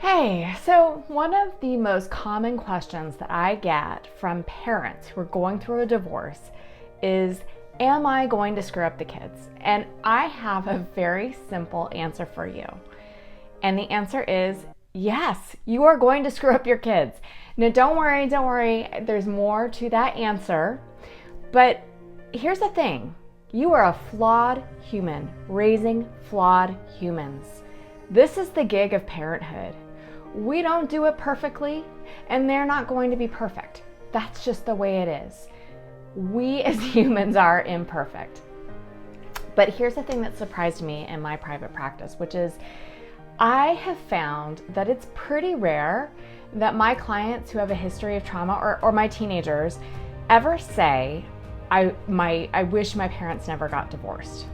Hey, so one of the most common questions that I get from parents who are going through a divorce is, am I going to screw up the kids? And I have a very simple answer for you. And the answer is yes, you are going to screw up your kids. Now, don't worry, there's more to that answer. But here's the thing, you are a flawed human raising flawed humans. This is the gig of parenthood. We don't do it perfectly, and they're not going to be perfect. That's just the way it is. We as humans are imperfect. But here's the thing that surprised me in my private practice, which is I have found that it's pretty rare that my clients who have a history of trauma or my teenagers ever say, I wish my parents never got divorced.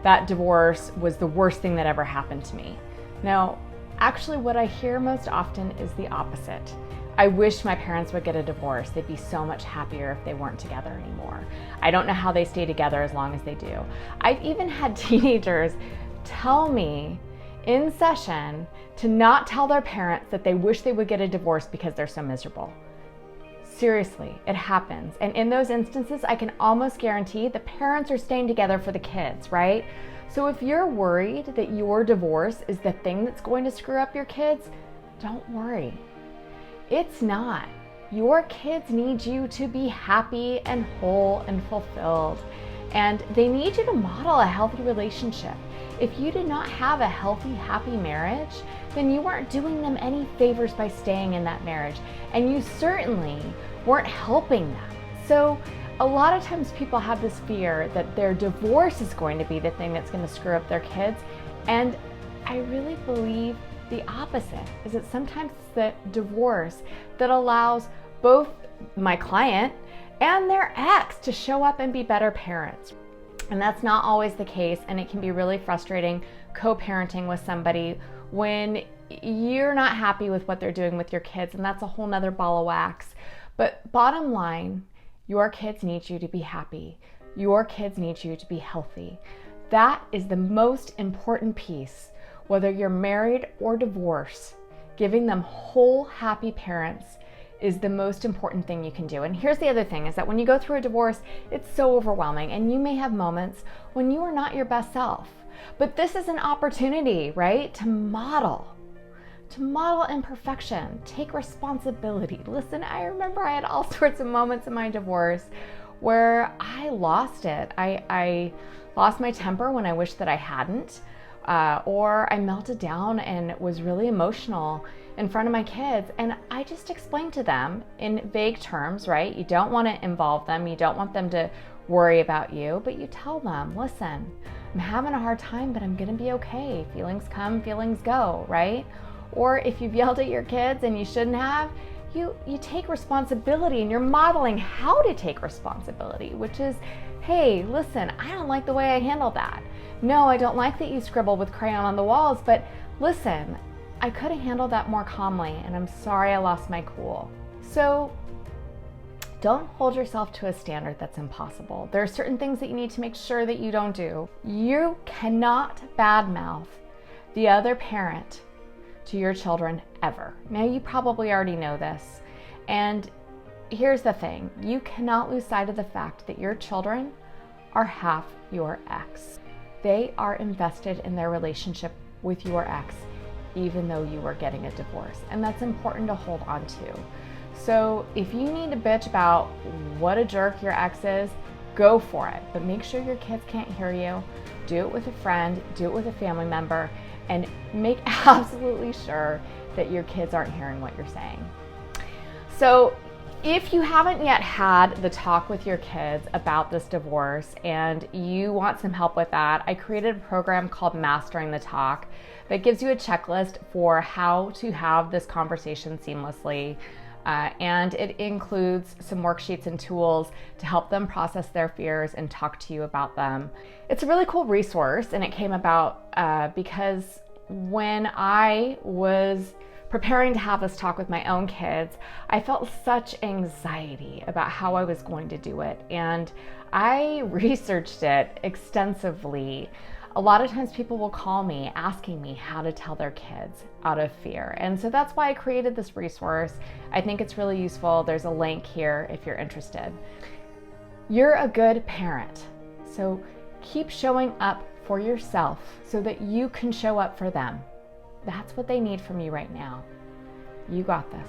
That divorce was the worst thing that ever happened to me. Now, actually, what I hear most often is the opposite. I wish my parents would get a divorce. They'd be so much happier if they weren't together anymore. I don't know how they stay together as long as they do. I've even had teenagers tell me in session to not tell their parents that they wish they would get a divorce because they're so miserable. Seriously, it happens. And in those instances, I can almost guarantee the parents are staying together for the kids, right? So if you're worried that your divorce is the thing that's going to screw up your kids, don't worry. It's not. Your kids need you to be happy and whole and fulfilled. And they need you to model a healthy relationship. If you did not have a healthy, happy marriage, then you weren't doing them any favors by staying in that marriage. And you certainly weren't helping them. So a lot of times people have this fear that their divorce is going to be the thing that's going to screw up their kids. And I really believe the opposite, is that sometimes it's the divorce that allows both my client and their ex to show up and be better parents. And that's not always the case, and it can be really frustrating co-parenting with somebody when you're not happy with what they're doing with your kids, and that's a whole nother ball of wax. But bottom line, your kids need you to be happy. Your kids need you to be healthy. That is the most important piece, whether you're married or divorced. Giving them whole, happy parents is the most important thing you can do. And here's the other thing, is that when you go through a divorce, it's so overwhelming, and you may have moments when you are not your best self. But this is an opportunity, right, to model imperfection, take responsibility. Listen, I remember I had all sorts of moments in my divorce where I lost it. I lost my temper when I wished that I hadn't, or I melted down and was really emotional in front of my kids. And I just explained to them in vague terms, right? You don't want to involve them. You don't want them to worry about you, but you tell them, listen, I'm having a hard time, but I'm going to be okay. Feelings come, feelings go, right? Or if you've yelled at your kids and you shouldn't have, you take responsibility, and you're modeling how to take responsibility, which is, hey, listen, I don't like the way I handled that. No, I don't like that you scribbled with crayon on the walls, but listen, I could have handled that more calmly, and I'm sorry I lost my cool. So don't hold yourself to a standard that's impossible. There are certain things that you need to make sure that you don't do. You cannot badmouth the other parent to your children ever. Now, you probably already know this. And here's the thing, you cannot lose sight of the fact that your children are half your ex. They are invested in their relationship with your ex, even though you are getting a divorce. And that's important to hold on to. So if you need to bitch about what a jerk your ex is, go for it. But make sure your kids can't hear you. Do it with a friend, do it with a family member, and make absolutely sure that your kids aren't hearing what you're saying. So if you haven't yet had the talk with your kids about this divorce and you want some help with that, I created a program called Mastering the Talk that gives you a checklist for how to have this conversation seamlessly. And it includes some worksheets and tools to help them process their fears and talk to you about them. It's a really cool resource, and it came about because when I was preparing to have this talk with my own kids, I felt such anxiety about how I was going to do it. And I researched it extensively. A lot of times people will call me asking me how to tell their kids out of fear. And so that's why I created this resource. I think it's really useful. There's a link here if you're interested. You're a good parent, so keep showing up for yourself so that you can show up for them. That's what they need from you right now. You got this.